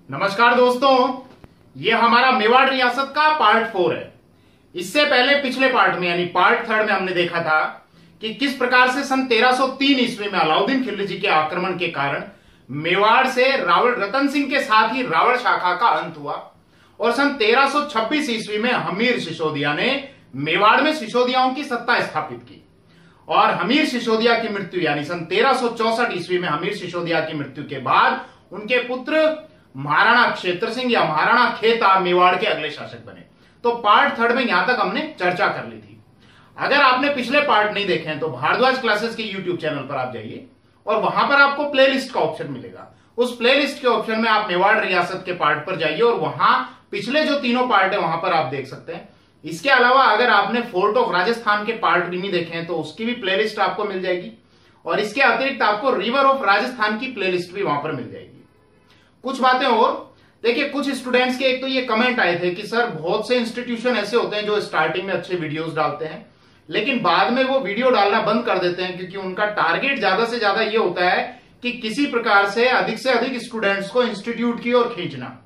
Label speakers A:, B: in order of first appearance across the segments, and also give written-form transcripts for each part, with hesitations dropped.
A: नमस्कार दोस्तों, ये हमारा मेवाड़ रियासत का पार्ट 4 है। इससे पहले पिछले पार्ट में यानी पार्ट 3 में हमने देखा था कि किस प्रकार से सन 1303 ईस्वी में अलाउद्दीन खिलजी के आक्रमण के कारण मेवाड़ से रावण रतन सिंह के साथ ही रावण शाखा का अंत हुआ और सन 1326 ईस्वी में हमीर सिसोदिया ने मेवाड़ में सिसोदियाओं की सत्ता स्थापित की और हमीर सिसोदिया की मृत्यु यानी सन 1364 ईस्वी में हमीर सिसोदिया की मृत्यु के बाद उनके पुत्र महाराणा क्षेत्र सिंह या महाराणा खेता मेवाड़ के अगले शासक बने। तो पार्ट 3 में यहां तक हमने चर्चा कर ली थी। अगर आपने पिछले पार्ट नहीं देखे हैं तो भारद्वाज क्लासेस के यूट्यूब चैनल पर आप जाइए और वहां पर आपको प्लेलिस्ट का ऑप्शन मिलेगा। उस प्लेलिस्ट के ऑप्शन में आप मेवाड़ रियासत के पार्ट पर जाइए और वहां पिछले जो तीनों पार्ट है वहां पर आप देख सकते हैं। इसके अलावा अगर आपने फोर्ट ऑफ राजस्थान के पार्ट भी नहीं देखे हैं तो उसकी भी प्लेलिस्ट आपको मिल जाएगी और इसके अतिरिक्त आपको रिवर ऑफ राजस्थान की प्लेलिस्ट भी वहां पर मिल जाएगी। कुछ बातें और देखिए, कुछ स्टूडेंट्स के एक तो ये कमेंट आए थे कि सर बहुत से इंस्टीट्यूशन ऐसे होते हैं जो स्टार्टिंग में अच्छे वीडियोस डालते हैं लेकिन बाद में वो वीडियो डालना बंद कर देते हैं क्योंकि उनका टारगेट ज्यादा से ज्यादा ये होता है कि किसी प्रकार से अधिक स्टूडेंट्स को इंस्टीट्यूट की ओर खींचना।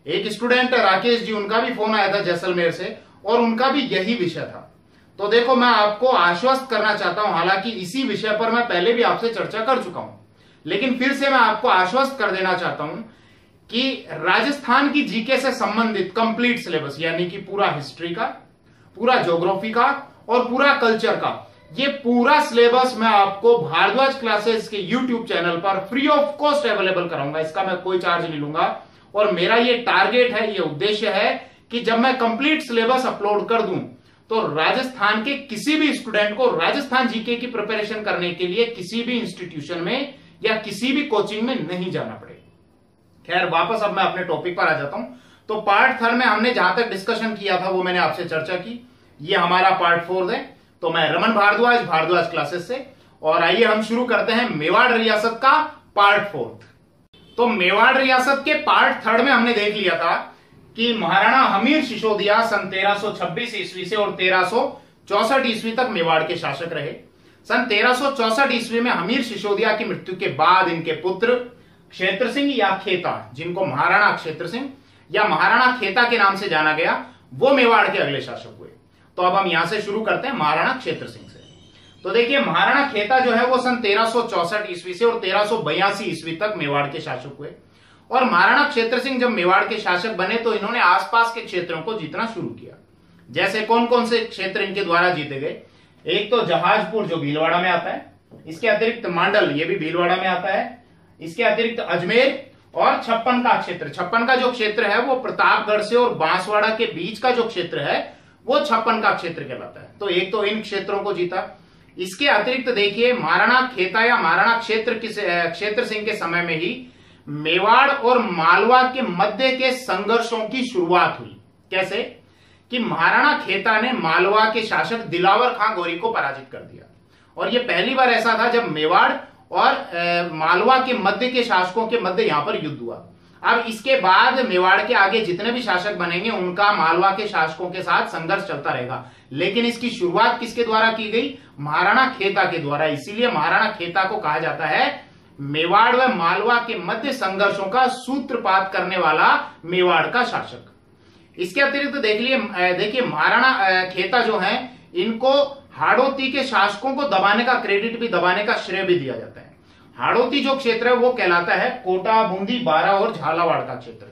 A: एक स्टूडेंट राकेश जी, उनका भी फोन आया था जैसलमेर से और उनका भी यही विषय था। तो देखो, मैं आपको आश्वस्त करना चाहता हूं, हालांकि इसी विषय पर मैं पहले भी आपसे चर्चा कर चुका हूं लेकिन फिर से मैं आपको आश्वस्त कर देना चाहता हूं कि राजस्थान की जीके से संबंधित कंप्लीट सिलेबस यानी कि पूरा हिस्ट्री का, पूरा ज्योग्राफी का और पूरा कल्चर का, ये पूरा सिलेबस मैं आपको भारद्वाज क्लासेस के यूट्यूब चैनल पर फ्री ऑफ कॉस्ट अवेलेबल कराऊंगा। इसका मैं कोई चार्ज नहीं लूंगा और मेरा ये टारगेट है, ये उद्देश्य है कि जब मैं कंप्लीट सिलेबस अपलोड कर दूं तो राजस्थान के किसी भी स्टूडेंट को राजस्थान जीके की प्रिपरेशन करने के लिए किसी भी इंस्टीट्यूशन में या किसी भी कोचिंग में नहीं जाना पड़े। खैर, वापस अब मैं अपने टॉपिक पर आ जाता हूं। तो पार्ट 3 में हमने जहां तक डिस्कशन किया था वो मैंने आपसे चर्चा की। ये हमारा पार्ट 4 है। तो मैं रमन भारद्वाज, भारद्वाज क्लासेस से, और आइए हम शुरू करते हैं मेवाड़ रियासत का पार्ट 4। तो मेवाड़ रियासत के पार्ट 3 में हमने देख लिया था कि महाराणा हमीर सिसोदिया सन 1326 ईस्वी से और 1364 ईस्वी तक मेवाड़ के शासक रहे। सन 1364 ईस्वी में हमीर सिसोदिया की मृत्यु के बाद इनके पुत्र क्षेत्र सिंह या खेता, जिनको महाराणा क्षेत्र सिंह या महाराणा खेता के नाम से जाना गया, वो मेवाड़ के अगले शासक हुए। तो अब हम यहां से शुरू करते हैं महाराणा क्षेत्र सिंह से। तो देखिए, महाराणा खेता जो है वो सन 1364 ईस्वी से और 1382 ईस्वी तक मेवाड़ के शासक हुए और महाराणा क्षेत्र सिंह जब मेवाड़ के शासक बने तो इन्होंने आसपास के क्षेत्रों को जीतना शुरू किया। जैसे कौन कौन से क्षेत्र इनके द्वारा जीते गए? एक तो जहाजपुर जो भीलवाड़ा में आता है, इसके अतिरिक्त मांडल, ये भी भीलवाड़ा में आता है, इसके अतिरिक्त अजमेर और छप्पन का क्षेत्र। छप्पन का जो क्षेत्र है वो प्रतापगढ़ से और बांसवाड़ा के बीच का जो क्षेत्र है वो छप्पन का क्षेत्र कहलाता है। तो एक तो इन क्षेत्रों को जीता। इसके अतिरिक्त देखिए, महाराणा खेता या महाराणा क्षेत्र सिंह के समय में ही मेवाड़ और मालवा के मध्य के संघर्षों की शुरुआत हुई। कैसे? कि महाराणा खेता ने मालवा के शासक दिलावर खां गोरी को पराजित कर दिया और यह पहली बार ऐसा था जब मेवाड़ और मालवा के मध्य के शासकों के मध्य यहां पर युद्ध हुआ। अब इसके बाद मेवाड़ के आगे जितने भी शासक बनेंगे उनका मालवा के शासकों के साथ संघर्ष चलता रहेगा, लेकिन इसकी शुरुआत किसके द्वारा की गई? महाराणा खेता के द्वारा। इसीलिए महाराणा खेता को कहा जाता है मेवाड़ व मालवा के मध्य संघर्षों का सूत्रपात करने वाला मेवाड़ का शासक। इसके अतिरिक्त देखिए महाराणा खेता जो है, इनको हाड़ौती के शासकों को दबाने का क्रेडिट भी, दबाने का श्रेय भी दिया जाता है। हाड़ौती जो क्षेत्र है वो कहलाता है कोटा, बूंदी, बारा और झालावाड़ का क्षेत्र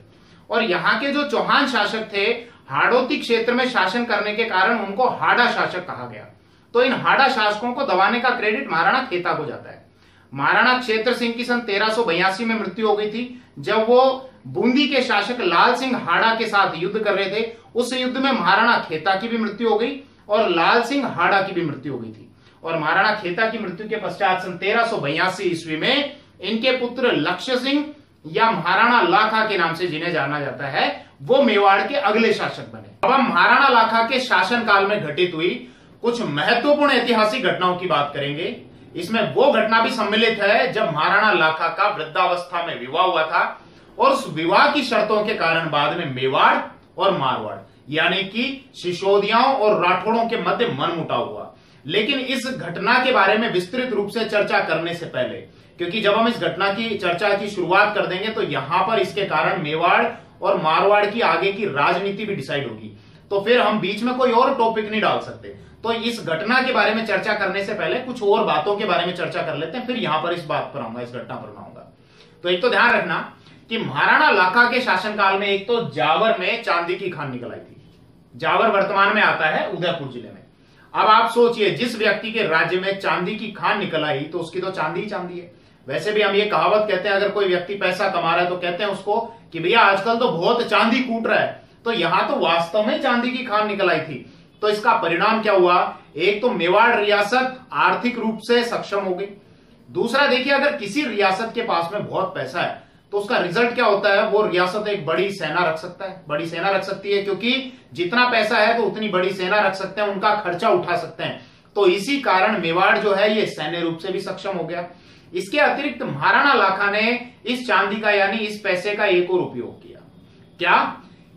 A: और यहाँ के जो चौहान शासक थे, हाड़ौती क्षेत्र में शासन करने के कारण उनको हाड़ा शासक कहा गया। तो इन हाड़ा शासकों को दबाने का क्रेडिट महाराणा खेता को जाता है। महाराणा क्षेत्र सिंह की सन 1382 में मृत्यु हो गई थी जब वो बूंदी के शासक लाल सिंह हाड़ा के साथ युद्ध कर रहे थे। उस युद्ध में महाराणा खेता की भी मृत्यु हो गई और लाल सिंह हाड़ा की भी मृत्यु हो गई थी और महाराणा खेता की मृत्यु के पश्चात सन 1382 ईस्वी में इनके पुत्र लक्ष्य सिंह या महाराणा लाखा के नाम से जिन्हें जाना जाता है वो मेवाड़ के अगले शासक बने। अब हम महाराणा लाखा के शासन काल में घटित हुई कुछ महत्वपूर्ण ऐतिहासिक घटनाओं की बात करेंगे। इसमें वो घटना भी सम्मिलित है जब महाराणा लाखा का वृद्धावस्था में विवाह हुआ था और उस विवाह की शर्तों के कारण बाद में मेवाड़ और मारवाड़ यानी कि सिसोदियाओं और राठौड़ों के मध्य मनमुटाव हुआ। लेकिन इस घटना के बारे में विस्तृत रूप से चर्चा करने से पहले क्योंकि जब हम इस घटना की चर्चा की शुरुआत कर देंगे तो यहां पर इसके कारण मेवाड़ और मारवाड़ की आगे की राजनीति भी डिसाइड होगी, तो फिर हम बीच में कोई और टॉपिक नहीं डाल सकते। तो इस घटना के बारे में चर्चा करने से पहले कुछ और बातों के बारे में चर्चा कर लेते हैं, फिर यहां पर इस बात पर आऊंगा, इस घटना पर आऊंगा। तो एक तो ध्यान रखना कि महाराणा लाखा के शासनकाल में एक तो जावर में चांदी की खान निकल आई थी। जावर वर्तमान में आता है उदयपुर जिले में। अब आप सोचिए, जिस व्यक्ति के राज्य में चांदी की खान निकल आई तो उसकी तो चांदी ही चांदी है। वैसे भी हम ये कहावत कहते हैं, अगर कोई व्यक्ति पैसा कमा रहा है तो कहते हैं उसको कि भैया आजकल तो बहुत चांदी कूट रहा है। तो यहां तो वास्तव में चांदी की खान निकल आई थी। तो इसका परिणाम क्या हुआ? एक तो मेवाड़ रियासत आर्थिक रूप से सक्षम हो गई। दूसरा देखिए, अगर किसी रियासत के पास में बहुत पैसा है तो उसका रिजल्ट क्या होता है? वो रियासत एक बड़ी सेना रख सकता है, बड़ी सेना रख सकती है, क्योंकि जितना पैसा है तो उतनी बड़ी सेना रख सकते हैं, उनका खर्चा उठा सकते हैं। तो इसी कारण मेवाड़ जो है ये सैन्य रूप से भी सक्षम हो गया। इसके अतिरिक्त महाराणा लाखा ने इस चांदी का यानी इस पैसे का एक और उपयोग किया। क्या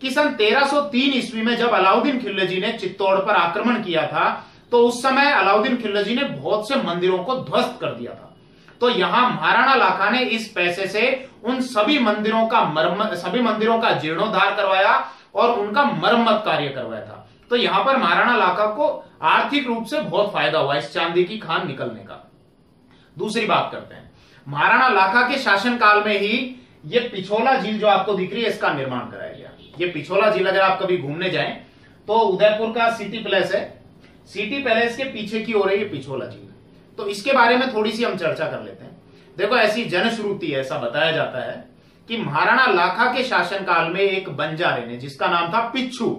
A: कि सन 1303 ईस्वी में जब अलाउद्दीन खिलजी ने चित्तौड़ पर आक्रमण किया था तो उस समय अलाउद्दीन खिलजी ने बहुत से मंदिरों को ध्वस्त कर दिया था। तो यहां महाराणा लाखा ने इस पैसे से उन सभी मंदिरों का जीर्णोद्धार करवाया और उनका मरम्मत कार्य करवाया था। तो यहां पर महाराणा लाखा को आर्थिक रूप से बहुत फायदा हुआ इस चांदी की खान निकलने का। दूसरी बात करते हैं, महाराणा लाखा के शासनकाल में ही ये पिछोला झील जो आपको दिख रही है इसका निर्माण कराया गया। ये पिछोला झील अगर आप कभी घूमने जाएं तो उदयपुर का सिटी पैलेस है, सिटी पैलेस के पीछे की ओर है ये पिछोला झील। तो इसके बारे में थोड़ी सी हम चर्चा कर लेते हैं। देखो, ऐसी जनश्रुति है, ऐसा बताया जाता है कि महाराणा लाखा के शासनकाल में एक बंजारे ने, जिसका नाम था पिच्छू,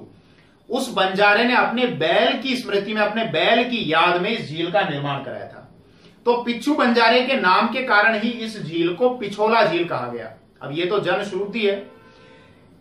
A: उस बंजारे ने अपने बैल की स्मृति में, अपने बैल की याद में इस झील का निर्माण कराया था। तो पिच्छू बंजारे के नाम के कारण ही इस झील को पिछोला झील कहा गया। अब ये तो जनश्रुति है।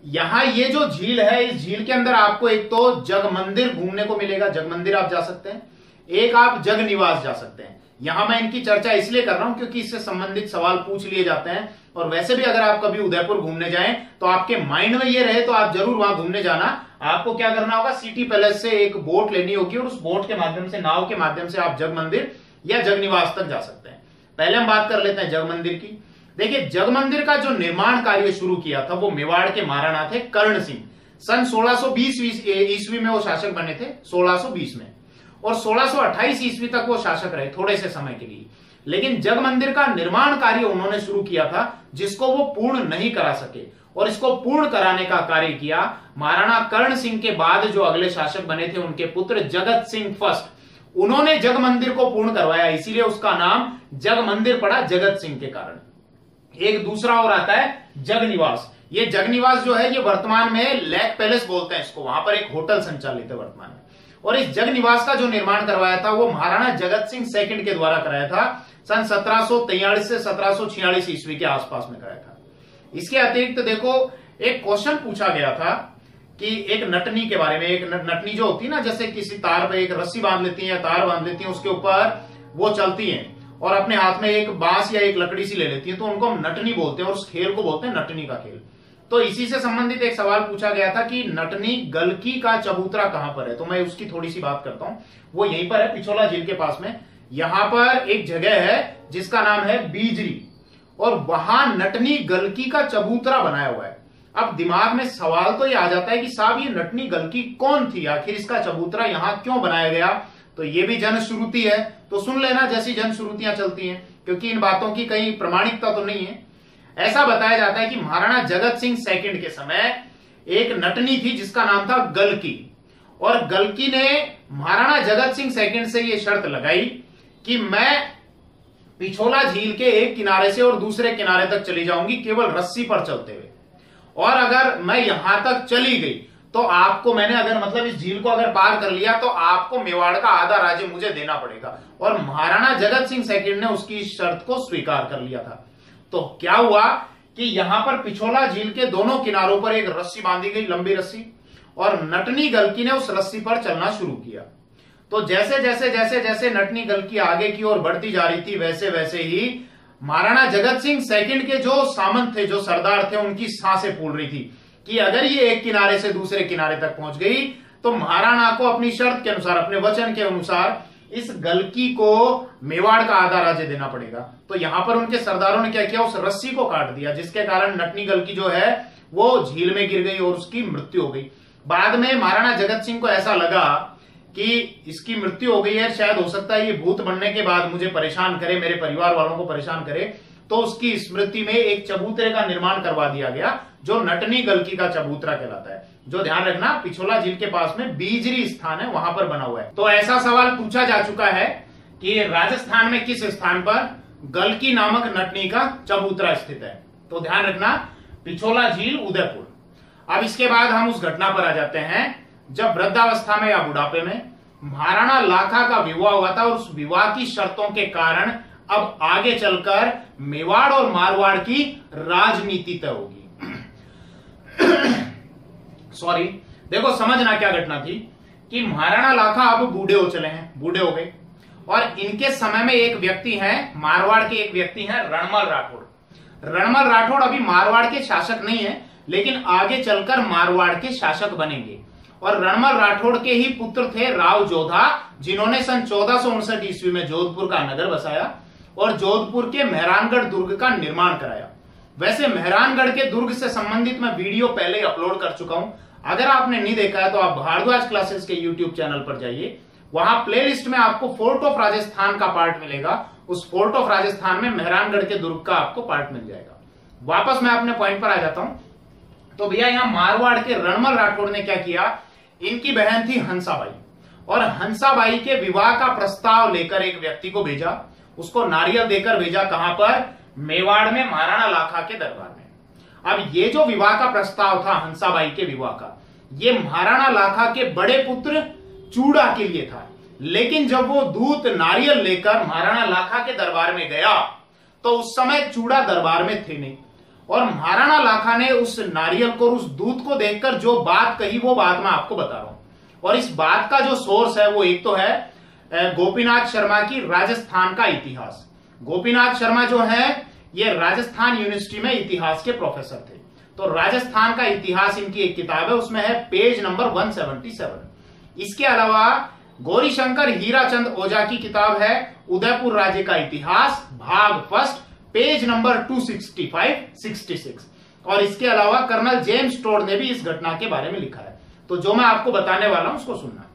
A: यहां ये जो झील है, इस झील के अंदर आपको एक तो जग मंदिर घूमने को मिलेगा, जग मंदिर आप जा सकते हैं, एक आप जग निवास जा सकते हैं। यहां मैं इनकी चर्चा इसलिए कर रहा हूं क्योंकि इससे संबंधित सवाल पूछ लिए जाते हैं। और वैसे भी अगर आप कभी उदयपुर घूमने जाएं तो आपके माइंड में ये रहे तो आप जरूर वहां घूमने जाना। आपको क्या करना होगा, सिटी पैलेस से एक बोट लेनी होगी और उस बोट के माध्यम से, नाव के माध्यम से आप जग मंदिर या जग निवास तक जा सकते हैं। पहले हम बात कर लेते हैं जग मंदिर की। देखिए, जग मंदिर का जो निर्माण कार्य शुरू किया था वो मेवाड़ के महाराणा थे कर्ण सिंह। सन 1620 ईस्वी में वो शासक बने थे, 1620 में, और 1628 ईस्वी तक वो शासक रहे, थोड़े से समय के लिए। लेकिन जग मंदिर का निर्माण कार्य उन्होंने शुरू किया था जिसको वो पूर्ण नहीं करा सके, और इसको पूर्ण कराने का कार्य किया महाराणा कर्ण सिंह के बाद जो अगले शासक बने थे, उनके पुत्र जगत सिंह फर्स्ट। उन्होंने जग मंदिर को पूर्ण करवाया, इसीलिए उसका नाम जग मंदिर पड़ा, जगत सिंह के कारण। एक दूसरा और आता है जग निवास। ये जग निवास जो है ये वर्तमान में लेक पैलेस बोलते हैं इसको, वहां पर एक होटल संचालित है वर्तमान में। और इस जग निवास का जो निर्माण करवाया था वो महाराणा जगत सिंह सेकंड के द्वारा कराया था, सन 1743 से 1746 ईस्वी के आसपास में कराया था। इसके अतिरिक्त देखो, एक क्वेश्चन पूछा गया था कि एक नटनी के बारे में। एक नटनी जो होती है ना, जैसे किसी तार पे एक रस्सी बांध लेती है या तार बांध लेती है, उसके ऊपर वो चलती है और अपने हाथ में एक बांस या एक लकड़ी सी ले लेती है, तो उनको हम नटनी बोलते हैं और उस खेल को बोलते हैं नटनी का खेल। तो इसी से संबंधित एक सवाल पूछा गया था कि नटनी गलकी का चबूतरा कहां पर है, तो मैं उसकी थोड़ी सी बात करता हूं। वो यहीं पर है, पिछोला झील के पास में। यहां पर एक जगह है जिसका नाम है बीजरी, और वहां नटनी गलकी का चबूतरा बनाया हुआ है। अब दिमाग में सवाल तो ये आ जाता है कि साहब ये नटनी गलकी कौन थी, आखिर इसका चबूतरा यहां क्यों बनाया गया? तो ये भी जनश्रुति है, तो सुन लेना जैसी जनश्रुतियां चलती हैं, क्योंकि इन बातों की कहीं प्रमाणिकता तो नहीं है। ऐसा बताया जाता है कि महाराणा जगत सिंह सेकंड के समय एक नटनी थी जिसका नाम था गलकी, और गलकी ने महाराणा जगत सिंह सेकंड से यह शर्त लगाई कि मैं पिछोला झील के एक किनारे से और दूसरे किनारे तक चली जाऊंगी केवल रस्सी पर चलते हुए, और अगर मैं यहां तक चली गई तो आपको, मैंने अगर मतलब इस झील को अगर पार कर लिया तो आपको मेवाड़ का आधा राज्य मुझे देना पड़ेगा। और महाराणा जगत सिंह सेकंड ने उसकी शर्त को स्वीकार कर लिया था। तो क्या हुआ कि यहां पर पिछोला झील के दोनों किनारों पर एक रस्सी बांधी गई, लंबी रस्सी, और नटनी गलकी ने उस रस्सी पर चलना शुरू किया। तो जैसे जैसे जैसे जैसे नटनी गलकी आगे की ओर बढ़ती जा रही थी, वैसे वैसे ही महाराणा जगत सिंह सेकंड के जो सामंत थे, जो सरदार थे, उनकी सांसें फूल रही थी कि अगर ये एक किनारे से दूसरे किनारे तक पहुंच गई तो महाराणा को अपनी शर्त के अनुसार, अपने वचन के अनुसार इस गलकी को मेवाड़ का आधा राज्य देना पड़ेगा। तो यहां पर उनके सरदारों ने क्या किया, उस रस्सी को काट दिया, जिसके कारण नटनी गलकी जो है वो झील में गिर गई और उसकी मृत्यु हो गई। बाद में महाराणा जगत सिंह को ऐसा लगा कि इसकी मृत्यु हो गई है, शायद हो सकता है ये भूत बनने के बाद मुझे परेशान करे, मेरे परिवार वालों को परेशान करे, तो उसकी स्मृति में एक चबूतरे का निर्माण करवा दिया गया जो नटनी गलकी का चबूतरा कहलाता है, जो ध्यान रखना पिछोला झील के पास में बीजरी स्थान है, वहां पर बना हुआ है। तो ऐसा सवाल पूछा जा चुका है कि राजस्थान में किस स्थान पर गलकी नामक नटनी का चबूतरा स्थित है। तो ध्यान रखना पिछोला झील, उदयपुर। अब इसके बाद हम उस घटना पर आ जाते हैं जब वृद्धावस्था में या बुढ़ापे में महाराणा लाखा का विवाह हुआ था और उस विवाह की शर्तों के कारण अब आगे चलकर मेवाड़ और मारवाड़ की राजनीति तय होगी। सॉरी, देखो समझना क्या घटना थी कि महाराणा लाखा अब बूढ़े हो चले हैं, बूढ़े हो गए, और इनके समय में एक व्यक्ति है, मारवाड़ के एक व्यक्ति है रणमल राठौड़। रणमल राठौड़ अभी मारवाड़ के शासक नहीं है, लेकिन आगे चलकर मारवाड़ के शासक बनेंगे। और रणमल राठौड़ के ही पुत्र थे राव जोधा, जिन्होंने सन 1459 ईस्वी में जोधपुर का नगर बसाया और जोधपुर के मेहरानगढ़ दुर्ग का निर्माण कराया। वैसे मेहरानगढ़ के दुर्ग से संबंधित मैं वीडियो पहले ही अपलोड कर चुका हूं, अगर आपने नहीं देखा है तो आप भारद्वाज क्लासेस के यूट्यूब चैनल पर जाइए, वहां प्लेलिस्ट में आपको फोर्ट ऑफ राजस्थान का पार्ट मिलेगा। उस फोर्ट ऑफ राजस्थान में मेहरानगढ़ के दुर्ग का आपको पार्ट मिल जाएगा। वापस मैं अपने पॉइंट पर आ जाता हूं। तो भैया यहां मारवाड़ के रणमल राठौड़ ने क्या किया, इनकी बहन थी हंसाबाई, और हंसाबाई के विवाह का प्रस्ताव लेकर एक व्यक्ति को भेजा, उसको नारियल देकर भेजा। कहां पर, मेवाड़ में महाराणा लाखा के दरबार में। अब ये जो विवाह का प्रस्ताव था हंसाबाई के विवाह का, ये महाराणा लाखा के बड़े पुत्र चूड़ा के लिए था। लेकिन जब वो दूत नारियल लेकर महाराणा लाखा के दरबार में गया तो उस समय चूड़ा दरबार में थे नहीं, और महाराणा लाखा ने उस नारियल को, उस दूत को देखकर जो बात कही वो बात मैं आपको बता रहा हूं। और इस बात का जो सोर्स है वो एक तो है गोपीनाथ शर्मा की राजस्थान का इतिहास। गोपीनाथ शर्मा जो है ये राजस्थान यूनिवर्सिटी में इतिहास के प्रोफेसर थे। तो राजस्थान का इतिहास इनकी एक किताब है, उसमें है पेज नंबर 177। इसके अलावा गौरीशंकर हीराचंद ओझा की किताब है उदयपुर राज्य का इतिहास भाग फर्स्ट, पेज नंबर 265-66। और इसके अलावा कर्नल जेम्स टोड ने भी इस घटना के बारे में लिखा है। तो जो मैं आपको बताने वाला हूं उसको सुनना।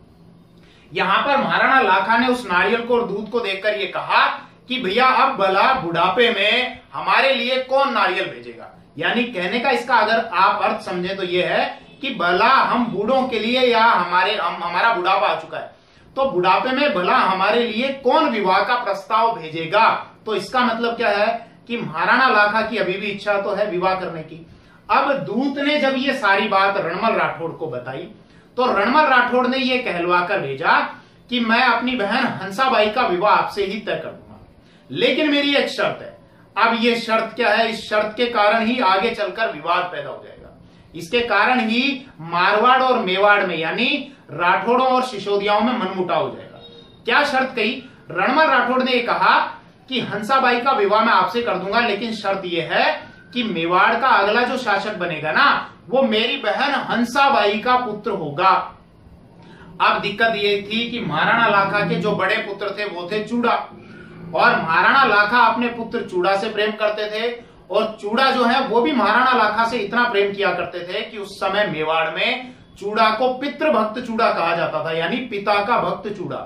A: यहां पर महाराणा लाखा ने उस नारियल को और दूध को देखकर ये कहा कि भैया अब भला बुढ़ापे में हमारे लिए कौन नारियल भेजेगा। यानी कहने का इसका अगर आप अर्थ समझे तो ये है कि भला हम बूढ़ों के लिए, या हमारा बुढ़ापा आ चुका है, तो बुढ़ापे में भला हमारे लिए कौन विवाह का प्रस्ताव भेजेगा। तो इसका मतलब क्या है कि महाराणा लाखा की अभी भी इच्छा तो है विवाह करने की। अब दूत ने जब ये सारी बात रणमल राठौड़ को बताई तो रणमल राठौड़ ने ये कहलवा कर भेजा कि मैं अपनी बहन हंसाबाई का विवाह आपसे ही तय कर दूंगा, लेकिन मेरी एक शर्त है। अब ये शर्त क्या है, इस शर्त के कारण ही आगे चलकर विवाद पैदा हो जाएगा। इसके कारण ही मारवाड़ और मेवाड़ में, यानी राठौड़ों और सिसोदियाओं में मनमुटाव हो जाएगा। क्या शर्त कही, रणमल राठौड़ ने कहा कि हंसाबाई का विवाह मैं आपसे कर दूंगा, लेकिन शर्त यह है कि मेवाड़ का अगला जो शासक बनेगा ना, वो मेरी बहन हंसाबाई का पुत्र होगा। अब दिक्कत ये थी कि महाराणा लाखा के जो बड़े पुत्र थे वो थे चूड़ा, और महाराणा लाखा अपने पुत्र चूड़ा से प्रेम करते थे, और चूड़ा जो है वो भी महाराणा लाखा से इतना प्रेम किया करते थे कि उस समय मेवाड़ में चूड़ा को पितृभक्त चूड़ा कहा जाता था, यानी पिता का भक्त चूड़ा।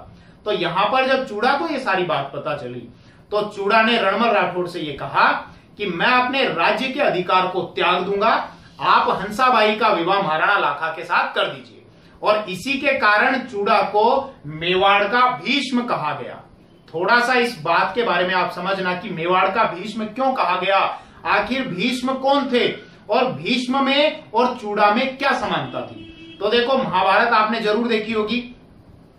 A: तो यहां पर जब चूड़ा को ये सारी बात पता चली तो चूड़ा ने रणमल राठौड़ से ये कहा कि मैं अपने राज्य के अधिकार को त्याग दूंगा, आप हंसाबाई का विवाह महाराणा लाखा के साथ कर दीजिए। और इसी के कारण चूड़ा को मेवाड़ का भीष्म कहा गया। थोड़ा सा इस बात के बारे में आप समझना कि मेवाड़ का भीष्म क्यों कहा गया, आखिर भीष्म कौन थे और भीष्म में और चूड़ा में क्या समानता थी। तो देखो महाभारत आपने जरूर देखी होगी,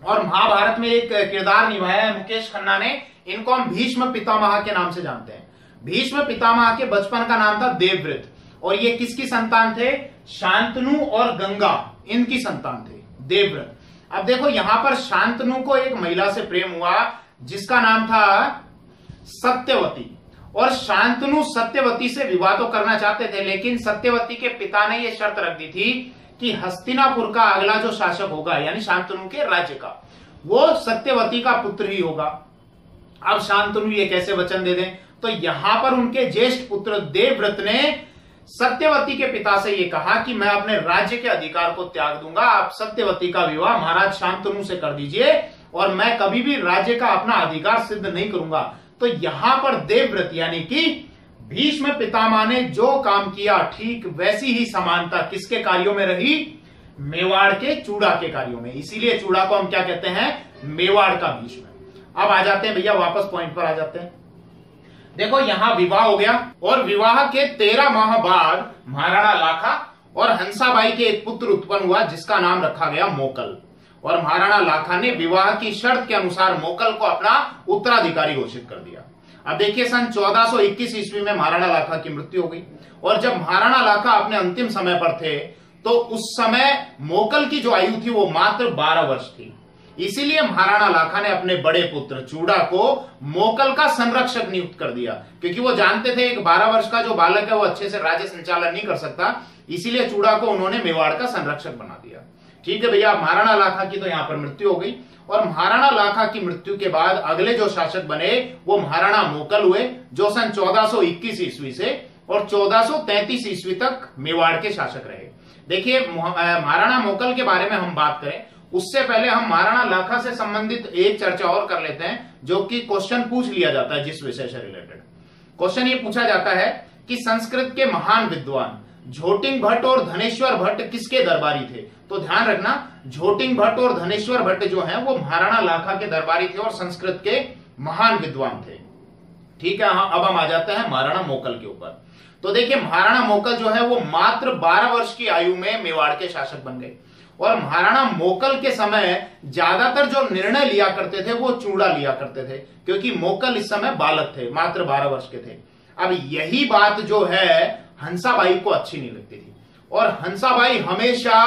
A: और महाभारत में एक किरदार निभाया है मुकेश खन्ना ने। इनको हम भीष्म पितामह के नाम से जानते हैं। भीष्म पितामह के बचपन का नाम था देवव्रत, और ये किसकी संतान थे, शांतनु और गंगा, इनकी संतान थे देवव्रत। अब देखो यहां पर शांतनु को एक महिला से प्रेम हुआ जिसका नाम था सत्यवती, और शांतनु सत्यवती से विवाह तो करना चाहते थे, लेकिन सत्यवती के पिता ने यह शर्त रख दी थी कि हस्तिनापुर का अगला जो शासक होगा, यानी शांतनु के राज्य का, वो सत्यवती का पुत्र ही होगा। अब शांतनु ये कैसे वचन दे दें? तो यहां पर उनके ज्येष्ठ पुत्र देवव्रत ने सत्यवती के पिता से ये कहा कि मैं अपने राज्य के अधिकार को त्याग दूंगा, आप सत्यवती का विवाह महाराज शांतनु से कर दीजिए और मैं कभी भी राज्य का अपना अधिकार सिद्ध नहीं करूंगा। तो यहां पर देवव्रत यानी कि भीष्म पितामह ने जो काम किया, ठीक वैसी ही समानता किसके कार्यों में रही? मेवाड़ के चूड़ा के कार्यों में। इसीलिए चूड़ा को हम क्या कहते हैं? मेवाड़ का भीष्म। अब आ जाते हैं भैया, वापस पॉइंट पर आ जाते हैं। देखो यहां विवाह हो गया और विवाह के 13 माह बाद महाराणा लाखा और हंसाबाई के एक पुत्र उत्पन्न हुआ जिसका नाम रखा गया मोकल। और महाराणा लाखा ने विवाह की शर्त के अनुसार मोकल को अपना उत्तराधिकारी घोषित कर दिया। अब देखिए सन 1421 ईस्वी में महाराणा लाखा की मृत्यु हो गई और जब महाराणा लाखा अपने अंतिम समय पर थे तो उस समय मोकल की जो आयु थी वो मात्र 12 वर्ष थी। इसीलिए महाराणा लाखा ने अपने बड़े पुत्र चूड़ा को मोकल का संरक्षक नियुक्त कर दिया, क्योंकि वो जानते थे एक 12 वर्ष का जो बालक है वो अच्छे से राज्य संचालन नहीं कर सकता। इसीलिए चूड़ा को उन्होंने मेवाड़ का संरक्षक बना दिया। ठीक है भैया, महाराणा लाखा की तो यहां पर मृत्यु हो गई और महाराणा लाखा की मृत्यु के बाद अगले जो शासक बने वो महाराणा मोकल हुए, जो सन 1421 ईस्वी से और 1433 ईस्वी तक मेवाड़ के शासक रहे। देखिए महाराणा मोकल के बारे में हम बात करें उससे पहले हम महाराणा लाखा से संबंधित एक चर्चा और कर लेते हैं, जो कि क्वेश्चन पूछ लिया जाता है जिस विषय से रिलेटेड। क्वेश्चन ये पूछा जाता है कि संस्कृत के महान विद्वान झोटिंग भट्ट और धनेश्वर भट्ट किसके दरबारी थे? तो ध्यान रखना, झोटिंग भट्ट और धनेश्वर भट्ट जो हैं वो महाराणा लाखा के दरबारी थे और संस्कृत के महान विद्वान थे। ठीक है, अब हम आ जाते हैं महाराणा मोकल के ऊपर। तो देखिए महाराणा मोकल जो है वो मात्र 12 वर्ष की आयु में मेवाड़ के शासक बन गए और महाराणा मोकल के समय ज्यादातर जो निर्णय लिया करते थे वो चूड़ा लिया करते थे, क्योंकि मोकल इस समय बालक थे, मात्र 12 वर्ष के थे। अब यही बात जो है हंसाबाई को अच्छी नहीं लगती थी और हंसाबाई हमेशा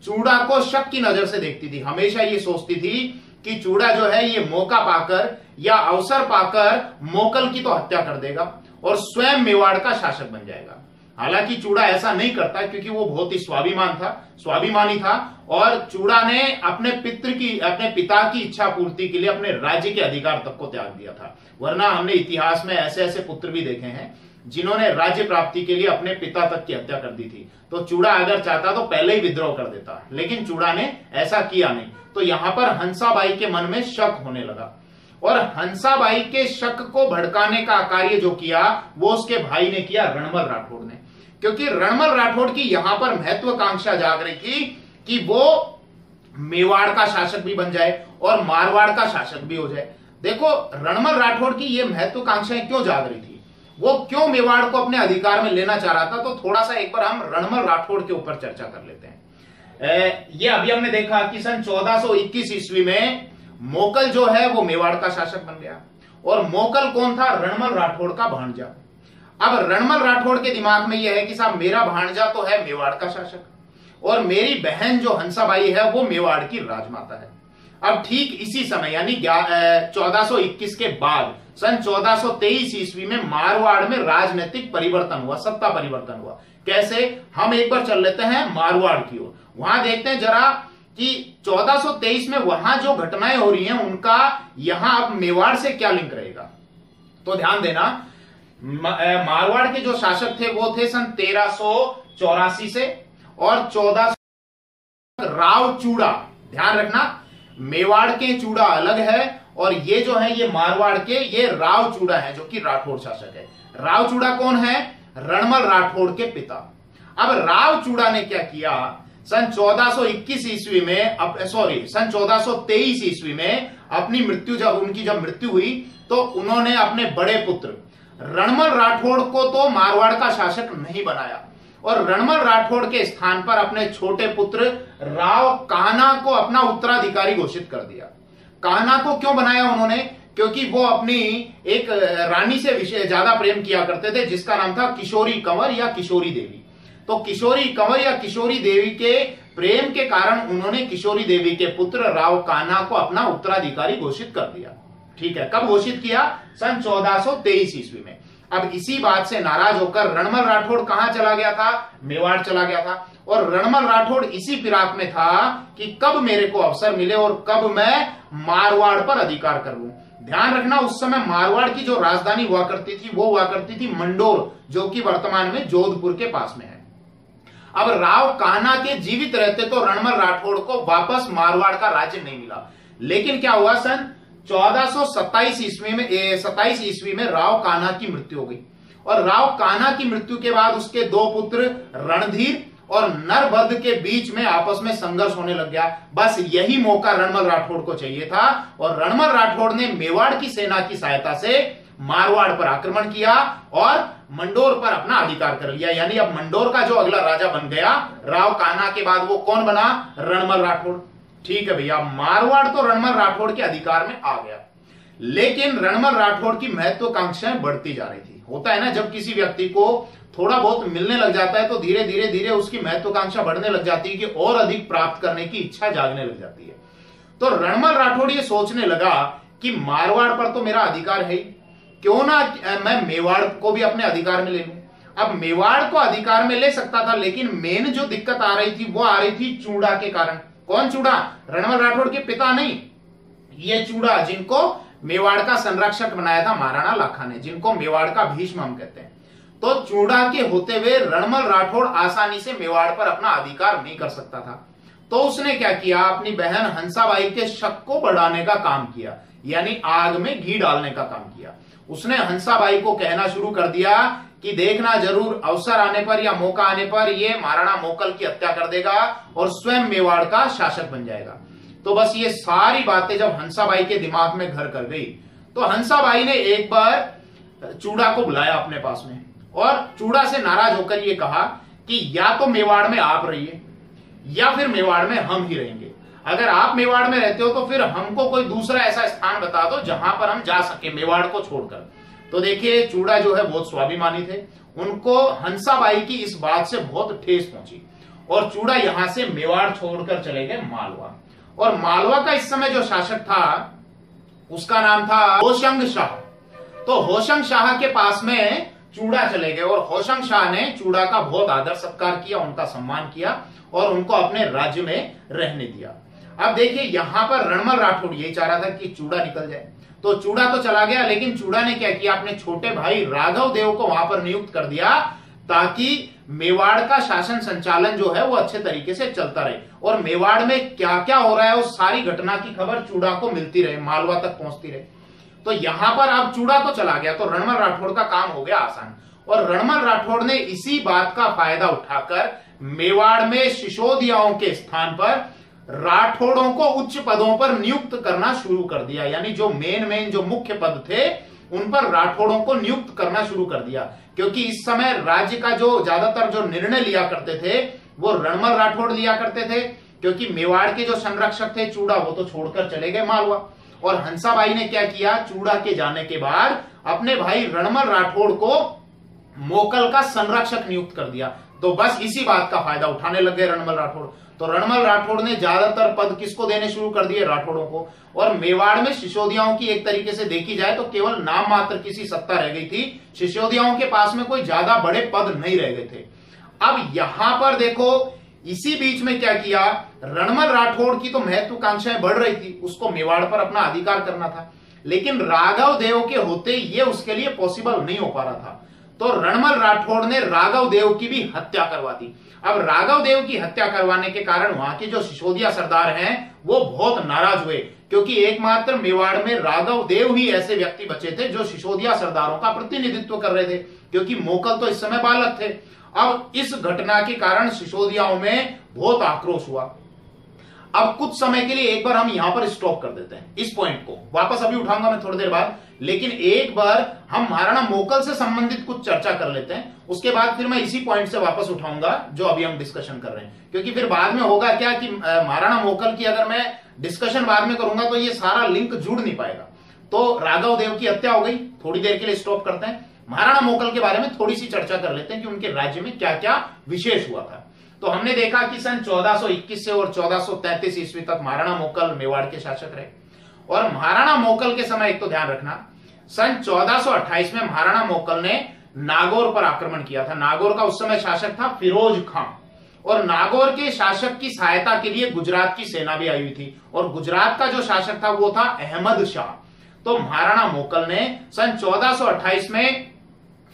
A: चूड़ा को शक की नजर से देखती थी। हमेशा ये सोचती थी कि चूड़ा जो है ये मौका पाकर या अवसर पाकर मोकल की तो हत्या कर देगा और स्वयं मेवाड़ का शासक बन जाएगा। हालांकि चूड़ा ऐसा नहीं करता, क्योंकि वो बहुत ही स्वाभिमानी था और चूड़ा ने अपने पिता की इच्छा पूर्ति के लिए अपने राज्य के अधिकार तक को त्याग दिया था। वरना हमने इतिहास में ऐसे ऐसे पुत्र भी देखे हैं जिन्होंने राज्य प्राप्ति के लिए अपने पिता तक की हत्या कर दी थी। तो चूड़ा अगर चाहता तो पहले ही विद्रोह कर देता, लेकिन चूड़ा ने ऐसा किया नहीं। तो यहां पर हंसाबाई के मन में शक होने लगा और हंसाबाई के शक को भड़काने का कार्य जो किया वो उसके भाई ने किया, रणमल राठौड़ ने। क्योंकि रणमल राठौड़ की यहां पर महत्वाकांक्षा जाग रही थी कि वो मेवाड़ का शासक भी बन जाए और मारवाड़ का शासक भी हो जाए। देखो रणमल राठौड़ की ये महत्वाकांक्षाएं क्यों जाग रही थी, वो क्यों मेवाड़ को अपने अधिकार में लेना चाह रहा था, तो थोड़ा सा एक बार हम रणमल राठौड़ के ऊपर चर्चा कर लेते हैं। ये अभी हमने देखा कि सन 1421 ईस्वी में मोकल जो है वो मेवाड़ का शासक बन गया और मोकल कौन था? रणमल राठौड़ का भांजा। अब रणमल राठौड़ के दिमाग में यह है कि साहब मेरा भांजा तो है मेवाड़ का शासक और मेरी बहन जो हंसाबाई है वो मेवाड़ की राजमाता है। अब ठीक इसी समय यानी 1421 के बाद सन 1423 ईस्वी में मारवाड़ में राजनीतिक परिवर्तन हुआ, सत्ता परिवर्तन हुआ। कैसे? हम एक बार चल लेते हैं मारवाड़ की ओर, वहां देखते हैं जरा कि 1423 में वहां जो घटनाएं हो रही हैं उनका यहां अब मेवाड़ से क्या लिंक रहेगा। तो ध्यान देना, मारवाड़ के जो शासक थे वो थे सन 1384 से और 1400 राव चूड़ा। ध्यान रखना, मेवाड़ के चूड़ा अलग है और ये जो है ये मारवाड़ के ये राव चूड़ा है जो कि राठौड़ शासक है। राव चूड़ा कौन है? रणमल राठौड़ के पिता। अब राव चूड़ा ने क्या किया, सन 1421 ईस्वी में सन 1423 ईस्वी में अपनी मृत्यु जब मृत्यु हुई तो उन्होंने अपने बड़े पुत्र रणमल राठौड़ को तो मारवाड़ का शासक नहीं बनाया और रणमल राठौड़ के स्थान पर अपने छोटे पुत्र राव कान्हा को अपना उत्तराधिकारी घोषित कर दिया। कान्हा को क्यों बनाया उन्होंने? क्योंकि वो अपनी एक रानी से ज्यादा प्रेम किया करते थे जिसका नाम था किशोरी कंवर या किशोरी देवी। तो किशोरी कंवर या किशोरी देवी के प्रेम के कारण उन्होंने किशोरी देवी के पुत्र राव कान्हा को अपना उत्तराधिकारी घोषित कर दिया। ठीक है, कब घोषित किया? सन 1423 ईस्वी में। अब इसी बात से नाराज होकर रणमल राठौड़ कहां चला गया था? मेवाड़ चला गया था। और रणमल राठौड़ इसी फिराक में था कि कब मेरे को अवसर मिले और कब मैं मारवाड़ पर अधिकार कर लूं। ध्यान रखना, उस समय मारवाड़ की जो राजधानी हुआ करती थी वो हुआ करती थी मंडोर, जो कि वर्तमान में जोधपुर के पास में है। अब राव कान्हा के जीवित रहते तो रणमल राठौड़ को वापस मारवाड़ का राज्य नहीं मिला। लेकिन क्या हुआ, सन 1427 ईस्वी में राव कान्हा की मृत्यु हो गई। और राव कान्हा की मृत्यु के बाद उसके दो पुत्र रणधीर और नरभद्र के बीच में आपस में संघर्ष होने लग गया। बस यही मौका रणमल राठौड़ को चाहिए था और रणमल राठौड़ ने मेवाड़ की सेना की सहायता से मारवाड़ पर आक्रमण किया और मंडोर पर अपना अधिकार कर लिया। यानी अब मंडोर का जो अगला राजा बन गया राव कान्हा के बाद, वो कौन बना? रणमल राठौड़। ठीक है भैया, मारवाड़ तो रणमल राठौड़ के अधिकार में आ गया। लेकिन रणमल राठौड़ की महत्वाकांक्षाएं बढ़ती जा रही थी। होता है ना, जब किसी व्यक्ति को थोड़ा बहुत मिलने लग जाता है तो धीरे धीरे उसकी महत्वाकांक्षा बढ़ने लग जाती है कि और अधिक प्राप्त करने की इच्छा जागने लग जाती है। तो रणमल राठौड़ ये सोचने लगा कि मारवाड़ पर तो मेरा अधिकार है, क्यों ना मैं मेवाड़ को भी अपने अधिकार में ले लूं। अब मेवाड़ को अधिकार में ले सकता था, लेकिन मेन जो दिक्कत आ रही थी वो आ रही थी चूड़ा के कारण। कौन चूड़ा? रणमल राठौड़ के पिता नहीं, ये चूड़ा जिनको मेवाड़ का संरक्षक बनाया था महाराणा लाखा ने, जिनको मेवाड़ का भीष्म हम कहते हैं। तो चूड़ा के होते हुए रणमल राठौड़ आसानी से मेवाड़ पर अपना अधिकार नहीं कर सकता था। तो उसने क्या किया, अपनी बहन हंसाबाई के शक को बढ़ाने का काम किया, यानी आग में घी डालने का काम किया। उसने हंसाबाई को कहना शुरू कर दिया कि देखना, जरूर अवसर आने पर या मौका आने पर ये महाराणा मोकल की हत्या कर देगा और स्वयं मेवाड़ का शासक बन जाएगा। तो बस ये सारी बातें जब हंसाबाई के दिमाग में घर कर गई तो हंसाबाई ने एक बार चूड़ा को बुलाया अपने पास में और चूड़ा से नाराज होकर ये कहा कि या तो मेवाड़ में आप रहिए या फिर मेवाड़ में हम ही रहेंगे। अगर आप मेवाड़ में रहते हो तो फिर हमको कोई दूसरा ऐसा स्थान बता दो जहां पर हम जा सके मेवाड़ को छोड़कर। तो देखिए, चूड़ा जो है बहुत स्वाभिमानी थे, उनको हंसाबाई की इस बात से बहुत ठेस पहुंची और चूड़ा यहां से मेवाड़ छोड़कर चले गए मालवा। और मालवा का इस समय जो शासक था उसका नाम था होशंग शाह। तो होशंग शाह के पास में चूड़ा चले गए और होशंग शाह ने चूड़ा का बहुत आदर सत्कार किया, उनका सम्मान किया और उनको अपने राज्य में रहने दिया। अब देखिए, यहां पर रणमल राठौड़ यही चाह रहा था कि चूड़ा निकल जाए। तो चूड़ा तो चला गया, लेकिन चूड़ा ने क्या किया, अपने छोटे भाई राघव देव को वहां पर नियुक्त कर दिया ताकि मेवाड़ का शासन संचालन जो है वो अच्छे तरीके से चलता रहे और मेवाड़ में क्या क्या हो रहा है उस सारी घटना की खबर चूड़ा को मिलती रहे, मालवा तक पहुंचती रहे। तो यहां पर अब चूड़ा तो चला गया तो रणमल राठौड़ का काम हो गया आसान। और रणमल राठौड़ ने इसी बात का फायदा उठाकर मेवाड़ में शिशोदियाओं के स्थान पर राठौड़ों को उच्च पदों पर नियुक्त करना शुरू कर दिया। यानी जो मेन जो मुख्य पद थे उन पर राठौड़ों को नियुक्त करना शुरू कर दिया, क्योंकि इस समय राज्य का जो ज्यादातर जो निर्णय लिया करते थे वो रणमल राठौड़ लिया करते थे, क्योंकि मेवाड़ के जो संरक्षक थे चूड़ा वो तो छोड़कर चले गए मालवा। और हंसाबाई ने क्या किया, चूड़ा के जाने के बाद अपने भाई रणमल राठौड़ को मोकल का संरक्षक नियुक्त कर दिया। तो बस इसी बात का फायदा उठाने लग गए रणमल राठौड़। तो रणमल राठौड़ ने ज्यादातर पद किसको देने शुरू कर दिए, राठौड़ों को। और मेवाड़ में सिसोदियाओं की एक तरीके से देखी जाए तो केवल नाम मात्र किसी सत्ता रह गई थी, सिसोदियाओं के पास में कोई ज्यादा बड़े पद नहीं रह गए थे। अब यहां पर देखो, इसी बीच में क्या किया, रणमल राठौड़ की तो महत्वाकांक्षाएं बढ़ रही थी, उसको मेवाड़ पर अपना अधिकार करना था, लेकिन राघव देव के होते ये उसके लिए पॉसिबल नहीं हो पा रहा था। तो रणमल राठौड़ ने राघव देव की भी हत्या करवा दी। अब राघव देव की हत्या करवाने के कारण वहां के जो सिसोदिया सरदार हैं वो बहुत नाराज हुए, क्योंकि एकमात्र मेवाड़ में राघव देव ही ऐसे व्यक्ति बचे थे जो सिसोदिया सरदारों का प्रतिनिधित्व कर रहे थे, क्योंकि मोकल तो इस समय बालक थे। अब इस घटना के कारण सिसोदियाओं में बहुत आक्रोश हुआ। अब कुछ समय के लिए एक बार हम यहां पर स्टॉप कर देते हैं, इस पॉइंट को वापस अभी उठाऊंगा मैं थोड़ी देर बाद, लेकिन एक बार हम महाराणा मोकल से संबंधित कुछ चर्चा कर लेते हैं, उसके बाद फिर मैं इसी पॉइंट से वापस उठाऊंगा जो अभी हम डिस्कशन कर रहे हैं। क्योंकि फिर बाद में होगा क्या कि महाराणा मोकल की अगर मैं डिस्कशन बाद में करूंगा तो ये सारा लिंक जुड़ नहीं पाएगा। तो राघव देव की हत्या हो गई, थोड़ी देर के लिए स्टॉप करते हैं, महाराणा मोकल के बारे में थोड़ी सी चर्चा कर लेते हैं कि उनके राज्य में क्या क्या विशेष हुआ था। तो हमने देखा कि सन 1421 से और 1433 ईस्वी तक महाराणा मोकल मेवाड़ के शासक रहे। और महाराणा मोकल के समय एक तो ध्यान रखना, सन 1428 में महाराणा मोकल ने नागौर पर आक्रमण किया था। नागौर का उस समय शासक था फिरोज खां, और नागौर के शासक की सहायता के लिए गुजरात की सेना भी आई हुई थी, और गुजरात का जो शासक था वो था अहमद शाह। तो महाराणा मोकल ने सन 1428 में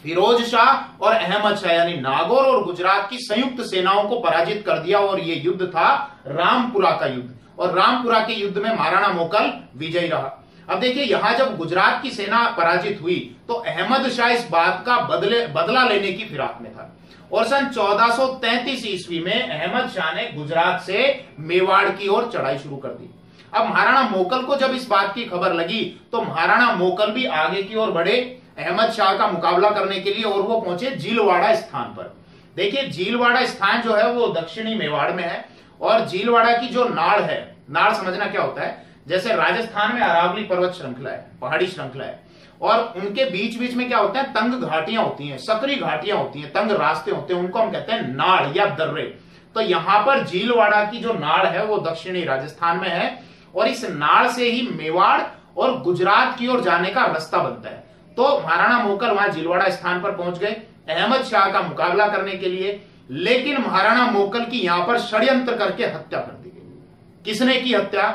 A: फिरोज शाह और अहमद शाह यानी नागौर और गुजरात की संयुक्त सेनाओं को पराजित कर दिया, और यह युद्ध था रामपुरा का युद्ध, और रामपुरा के युद्ध में महाराणा मोकल विजयी रहा। अब देखिए, यहां जब गुजरात की सेना पराजित हुई तो अहमद शाह इस बात का बदला लेने की फिराक में था, और सन 1433 ईस्वी में अहमद शाह ने गुजरात से मेवाड़ की ओर चढ़ाई शुरू कर दी। अब महाराणा मोकल को जब इस बात की खबर लगी तो महाराणा मोकल भी आगे की ओर बढ़े अहमद शाह का मुकाबला करने के लिए, और वो पहुंचे जीलवाड़ा स्थान पर। देखिए, जीलवाड़ा स्थान जो है वो दक्षिणी मेवाड़ में है, और जीलवाड़ा की जो नाड़ है, नाड़ समझना क्या होता है, जैसे राजस्थान में अरावली पर्वत श्रृंखला है, पहाड़ी श्रृंखला है, और उनके बीच बीच में क्या होता है, तंग घाटियां होती हैं, सकरी घाटियां होती हैं, तंग रास्ते होते हैं, उनको हम कहते हैं नाड़ या दर्रे। तो यहां पर झीलवाड़ा की जो नाड़ है वो दक्षिणी राजस्थान में है, और इस नाड़ से ही मेवाड़ और गुजरात की ओर जाने का रास्ता बनता है। तो महाराणा मोकल वहां झीलवाड़ा स्थान पर पहुंच गए अहमद शाह का मुकाबला करने के लिए, लेकिन महाराणा मोकल की यहां पर षड्यंत्र करके हत्या कर दी गई। किसने की हत्या?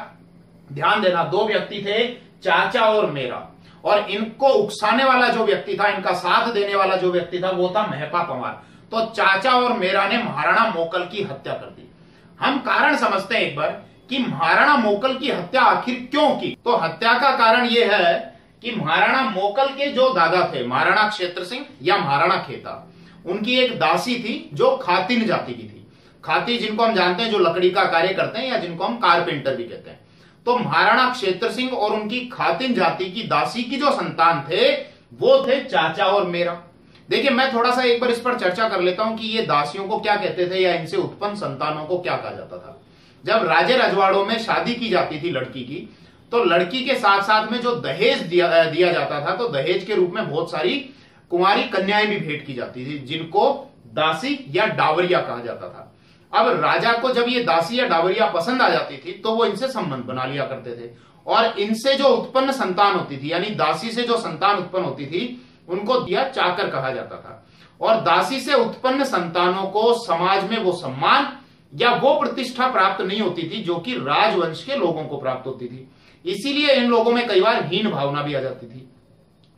A: ध्यान देना, दो व्यक्ति थे, चाचा और मेरा, और इनको उकसाने वाला जो व्यक्ति था, इनका साथ देने वाला जो व्यक्ति था वो था महपा पंवार। तो चाचा और मेरा ने महाराणा मोकल की हत्या कर दी। हम कारण समझते हैं एक बार कि महाराणा मोकल की हत्या आखिर क्यों की। तो हत्या का कारण यह है कि महाराणा मोकल के जो दादा थे महाराणा क्षेत्र सिंह या महाराणा खेता, उनकी एक दासी थी जो खातिन जाति की थी। खाती जिनको हम जानते हैं जो लकड़ी का कार्य करते हैं, या जिनको हम कारपेंटर भी कहते हैं। तो महाराणा क्षेत्र सिंह और उनकी खातिन जाति की दासी की जो संतान थे वो थे चाचा और मेरा। देखिए, मैं थोड़ा सा एक बार इस पर चर्चा कर लेता हूं कि ये दासियों को क्या कहते थे, या इनसे उत्पन्न संतानों को क्या कहा जाता था। जब राजे रजवाड़ों में शादी की जाती थी लड़की की, तो लड़की के साथ साथ में जो दहेज दिया जाता था, तो दहेज के रूप में बहुत सारी कुंवारी कन्याएं भी भेंट की जाती थी, जिनको दासी या डावरिया कहा जाता था। अब राजा को जब ये दासी या डावरिया पसंद आ जाती थी तो वो इनसे संबंध बना लिया करते थे, और इनसे जो उत्पन्न संतान होती थी, यानी दासी से जो संतान उत्पन्न होती थी, उनको दिया चाकर कहा जाता था। और दासी से उत्पन्न संतानों को समाज में वो सम्मान या वो प्रतिष्ठा प्राप्त नहीं होती थी जो कि राजवंश के लोगों को प्राप्त होती थी। इसीलिए इन लोगों में कई बार हीन भावना भी आ जाती थी।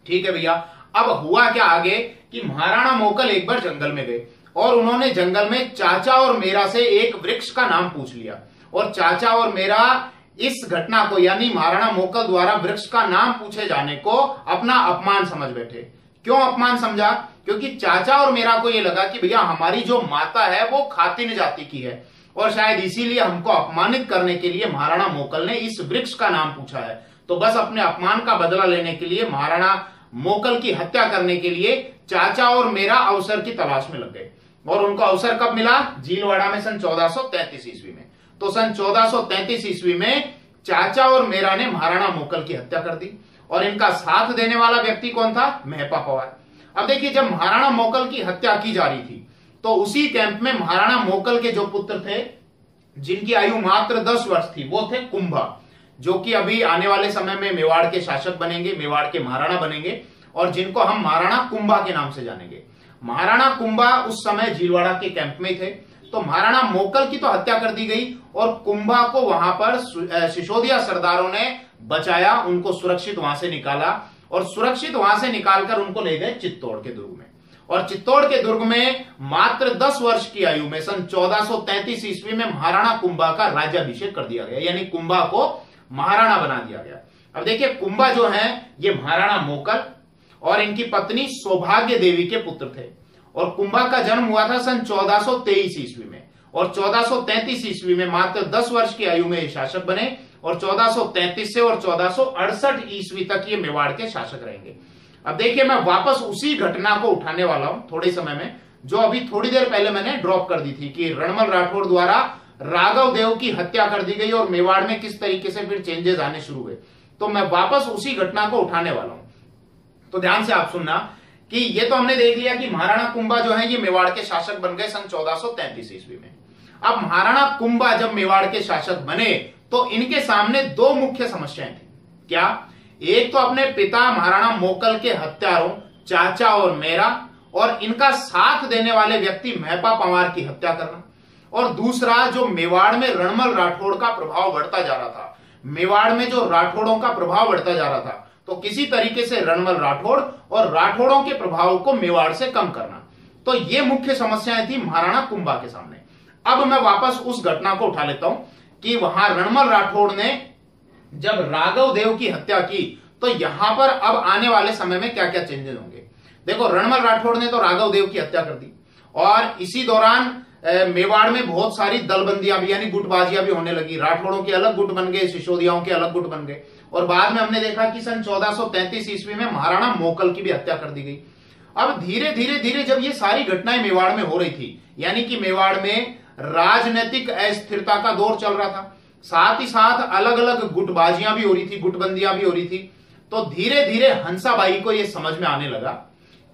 A: ठीक है भैया, अब हुआ क्या आगे कि महाराणा मोकल एक बार जंगल में गए, और उन्होंने जंगल में चाचा और मेरा से एक वृक्ष का नाम पूछ लिया, और चाचा और मेरा इस घटना को, यानी महाराणा मोकल द्वारा वृक्ष का नाम पूछे जाने को अपना अपमान समझ बैठे। क्यों अपमान समझा? क्योंकि चाचा और मेरा को यह लगा कि भैया हमारी जो माता है वो खातिन जाति की है, और शायद इसीलिए हमको अपमानित करने के लिए महाराणा मोकल ने इस वृक्ष का नाम पूछा है। तो बस अपने अपमान का बदला लेने के लिए महाराणा मोकल की हत्या करने के लिए चाचा और मेरा अवसर की तलाश में लग गए, और उनको अवसर कब मिला? झीलवाड़ा में सन 1433 ईस्वी में। तो सन 1433 ईस्वी में चाचा और मेरा ने महाराणा मोकल की हत्या कर दी, और इनका साथ देने वाला व्यक्ति कौन था? महपा पंवार। अब देखिए, जब महाराणा मोकल की हत्या की जा रही थी तो उसी कैंप में महाराणा मोकल के जो पुत्र थे, जिनकी आयु मात्र 10 वर्ष थी, वो थे कुंभा, जो कि अभी आने वाले समय में मेवाड़ के शासक बनेंगे, मेवाड़ के महाराणा बनेंगे, और जिनको हम महाराणा कुंभा के नाम से जानेंगे। महाराणा कुंभा उस समय झीलवाड़ा के कैंप में थे। तो महाराणा मोकल की तो हत्या कर दी गई, और कुंभा को वहां पर सिसोदिया सरदारों ने बचाया, उनको सुरक्षित वहां से निकाला, और सुरक्षित वहां से निकालकर उनको ले गए चित्तौड़ के दुर्ग में। और चित्तौड़ के दुर्ग में मात्र 10 वर्ष की आयु में सन 1433 ईस्वी में महाराणा कुंभा का राज्याभिषेक कर दिया गया, यानी कुंभा को महाराणा बना दिया गया। अब देखिए, कुंभा जो है ये महाराणा मोकल और इनकी पत्नी सौभाग्य देवी के पुत्र थे, और कुंभा का जन्म हुआ था सन 1423 ईस्वी में, और 1433 ईस्वी में मात्र 10 वर्ष की आयु में ये शासक बने, और 1433 से और 1468 ईस्वी तक ये मेवाड़ के शासक रहेंगे। अब देखिए, मैं वापस उसी घटना को उठाने वाला हूं थोड़े समय में, जो अभी थोड़ी देर पहले मैंने ड्रॉप कर दी थी कि रणमल राठौड़ द्वारा राघव देव की हत्या कर दी गई और मेवाड़ में किस तरीके से फिर चेंजेस आने शुरू हुए। तो मैं वापस उसी घटना को उठाने वाला हूं, तो ध्यान से आप सुनना कि ये तो हमने देख लिया कि महाराणा कुंभा जो है ये मेवाड़ के शासक बन गए सन 1433 ईस्वी में। अब महाराणा कुंभा जब मेवाड़ के शासक बने तो इनके सामने दो मुख्य समस्याएं थी। क्या? एक तो अपने पिता महाराणा मोकल के हत्यारों चाचा और मेरा और इनका साथ देने वाले व्यक्ति मेहपा पंवार की हत्या करना, और दूसरा जो मेवाड़ में रणमल राठौड़ का प्रभाव बढ़ता जा रहा था, मेवाड़ में जो राठौड़ों का प्रभाव बढ़ता जा रहा था, तो किसी तरीके से रणमल राठौड़ और राठौड़ों के प्रभाव को मेवाड़ से कम करना। तो ये मुख्य समस्याएं थी महाराणा कुंभा के सामने। अब मैं वापस उस घटना को उठा लेता हूं कि वहां रणमल राठौड़ ने जब राघव देव की हत्या की, तो यहां पर अब आने वाले समय में क्या क्या चेंजेस होंगे। देखो, रणमल राठौड़ ने तो राघव देव की हत्या कर दी, और इसी दौरान मेवाड़ में बहुत सारी दलबंदियां भी यानी गुटबाजियां भी होने लगी। राठौड़ों के अलग गुट बन गए, सिसोदियाओं के अलग गुट बन गए, और बाद में हमने देखा कि सन 1433 ईस्वी में महाराणा मोकल की भी हत्या कर दी गई। अब धीरे धीरे धीरे जब ये सारी घटनाएं मेवाड़ में हो रही थी, यानी कि मेवाड़ में राजनीतिक अस्थिरता का दौर चल रहा था, साथ ही साथ अलग अलग गुटबाजियां भी हो रही थी, गुटबंदियां भी हो रही थी, तो धीरे धीरे हंसाबाई को यह समझ में आने लगा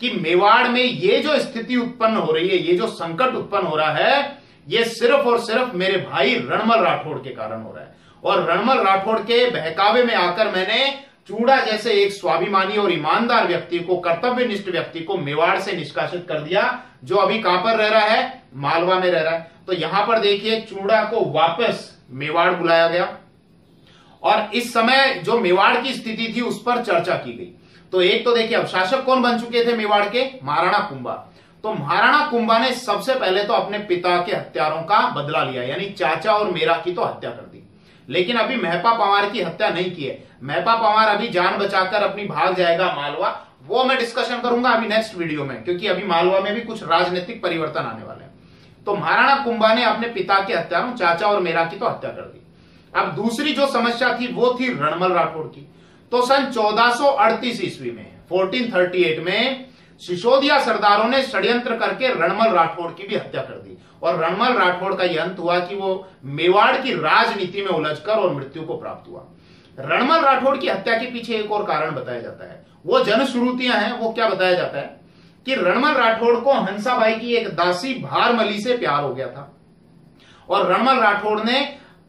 A: कि मेवाड़ में ये जो स्थिति उत्पन्न हो रही है, ये जो संकट उत्पन्न हो रहा है, ये सिर्फ और सिर्फ मेरे भाई रणमल राठौड़ के कारण हो रहा है। और रणमल राठौड़ के बहकावे में आकर मैंने चूड़ा जैसे एक स्वाभिमानी और ईमानदार व्यक्ति को, कर्तव्यनिष्ठ व्यक्ति को मेवाड़ से निष्कासित कर दिया, जो अभी कहां पर रह रहा है, मालवा में रह रहा है। तो यहां पर देखिए, चूड़ा को वापस मेवाड़ बुलाया गया, और इस समय जो मेवाड़ की स्थिति थी उस पर चर्चा की गई। तो एक तो देखिए, अब शासक कौन बन चुके थे मेवाड़ के, महाराणा कुंभा। तो महाराणा कुंभा ने सबसे पहले तो अपने पिता के हत्यारों का बदला लिया, यानी चाचा और मेरा की तो हत्या कर दी, लेकिन अभी मेहपा पंवार की हत्या नहीं की है। मेहपा पंवार अभी जान बचाकर अपनी भाग जाएगा मालवा, वो मैं डिस्कशन करूंगा अभी नेक्स्ट वीडियो में, क्योंकि अभी मालवा में भी कुछ राजनीतिक परिवर्तन आने वाले हैं। तो महाराणा कुंभा ने अपने पिता के हत्यारों चाचा और मेरा की तो हत्या कर दी। अब दूसरी जो समस्या थी वो थी रणमल राठौड़ की। तो सन 1438 ईस्वी में 1438 में सिसोदिया सरदारों ने षड्यंत्र करके रणमल राठौड़ की भी हत्या कर दी, और रणमल राठौड़ का यह अंत हुआ कि वो मेवाड़ की राजनीति में उलझकर और मृत्यु को प्राप्त हुआ। रणमल राठौड़ की हत्या के पीछे एक और कारण बताया जाता है, वो जनश्रुतियां हैं। वो क्या बताया जाता है कि रणमल राठौड़ को हंसाबाई की एक दासी भारमली से प्यार हो गया था, और रणमल राठौड़ ने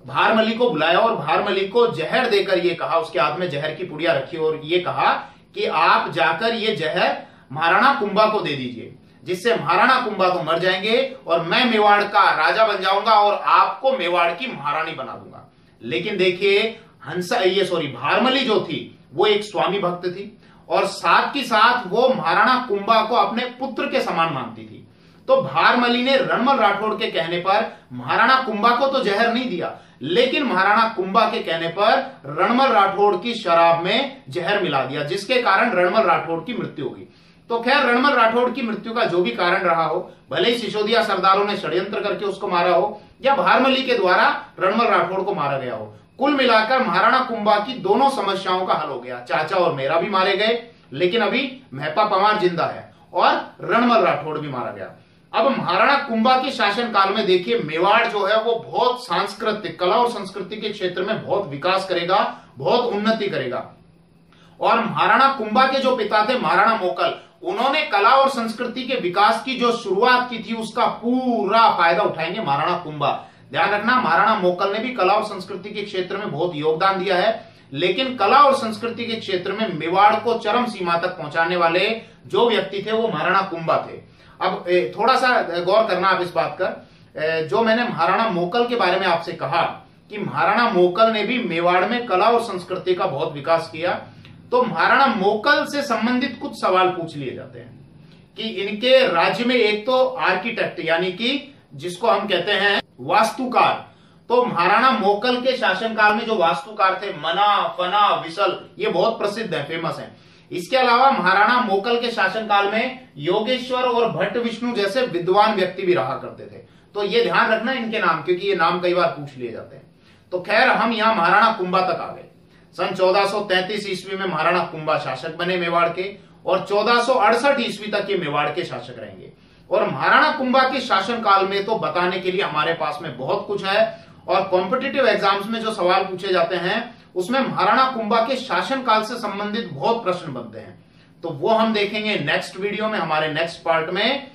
A: भारमली को बुलाया और भारमली को जहर देकर ये कहा, उसके हाथ में जहर की पुड़िया रखी और ये कहा कि आप जाकर ये जहर महाराणा कुंभा को दे दीजिए, जिससे महाराणा कुंभा तो मर जाएंगे और मैं मेवाड़ का राजा बन जाऊंगा और आपको मेवाड़ की महारानी बना दूंगा। लेकिन देखिए, भारमली जो थी वो एक स्वामी भक्त थी, और साथ ही साथ वो महाराणा कुंभा को अपने पुत्र के समान मानती थी। तो भारमली ने रणमल राठौड़ के कहने पर महाराणा कुंभा को तो जहर नहीं दिया, लेकिन महाराणा कुंभा के कहने पर रणमल राठौड़ की शराब में जहर मिला दिया, जिसके कारण रणमल राठौड़ की मृत्यु होगी। तो खैर, रणमल राठौड़ की मृत्यु का जो भी कारण रहा हो, भले ही सिसोदिया सरदारों ने षड्यंत्र करके उसको मारा हो या भारमली के द्वारा रणमल राठौड़ को मारा गया हो, कुल मिलाकर महाराणा कुंभा की दोनों समस्याओं का हल हो गया। चाचा और मेरा भी मारे गए, लेकिन अभी मेहपा पंवार जिंदा है, और रणमल राठौड़ भी मारा गया। अब महाराणा कुंभा के शासनकाल में देखिए, मेवाड़ जो है वो बहुत सांस्कृतिक, कला और संस्कृति के क्षेत्र में बहुत विकास करेगा, बहुत उन्नति करेगा। और महाराणा कुंभा के जो पिता थे महाराणा मोकल, उन्होंने कला और संस्कृति के विकास की जो शुरुआत की थी उसका पूरा फायदा उठाएंगे महाराणा कुंभा। ध्यान रखना, महाराणा मोकल ने भी कला और संस्कृति के क्षेत्र में बहुत योगदान दिया है, लेकिन कला और संस्कृति के क्षेत्र में मेवाड़ को चरम सीमा तक पहुंचाने वाले जो व्यक्ति थे वो महाराणा कुंभा थे। अब थोड़ा सा गौर करना आप इस बात का, जो मैंने महाराणा मोकल के बारे में आपसे कहा कि महाराणा मोकल ने भी मेवाड़ में कला और संस्कृति का बहुत विकास किया, तो महाराणा मोकल से संबंधित कुछ सवाल पूछ लिए जाते हैं कि इनके राज्य में एक तो आर्किटेक्ट, यानी कि जिसको हम कहते हैं वास्तुकार, तो महाराणा मोकल के शासनकाल में जो वास्तुकार थे मना, फना, विसल, ये बहुत प्रसिद्ध है, फेमस है। इसके अलावा महाराणा मोकल के शासनकाल में योगेश्वर और भट्ट विष्णु जैसे विद्वान व्यक्ति भी रहा करते थे। तो ये ध्यान रखना इनके नाम, क्योंकि ये नाम कई बार पूछ लिए जाते हैं। तो खैर, हम यहां महाराणा कुंभा तक आ गए। सन 1433 ईस्वी में महाराणा कुंभा शासक बने मेवाड़ के, और 1468 ईस्वी तक ये मेवाड़ के शासक रहेंगे। और महाराणा कुंभा के शासनकाल में तो बताने के लिए हमारे पास में बहुत कुछ है, और कॉम्पिटिटिव एग्जाम्स में जो सवाल पूछे जाते हैं उसमें महाराणा कुंभा के शासनकाल से संबंधित बहुत प्रश्न बनते हैं। तो वो हम देखेंगे नेक्स्ट वीडियो में, हमारे नेक्स्ट पार्ट में,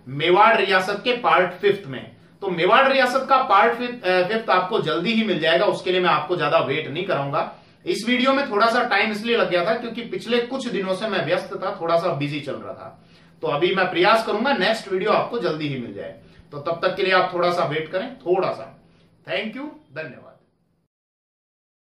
A: मेवाड़ रियासत के पार्ट 5 में। तो मेवाड़ रियासत का पार्ट 5 आपको जल्दी ही मिल जाएगा, उसके लिए मैं आपको ज्यादा वेट नहीं कराऊंगा। इस वीडियो में थोड़ा सा टाइम इसलिए लग गया था क्योंकि पिछले कुछ दिनों से मैं व्यस्त था, थोड़ा सा बिजी चल रहा था। तो अभी मैं प्रयास करूंगा नेक्स्ट वीडियो आपको जल्दी ही मिल जाए। तो तब तक के लिए आप थोड़ा सा वेट करें, थोड़ा सा। थैंक यू, धन्यवाद।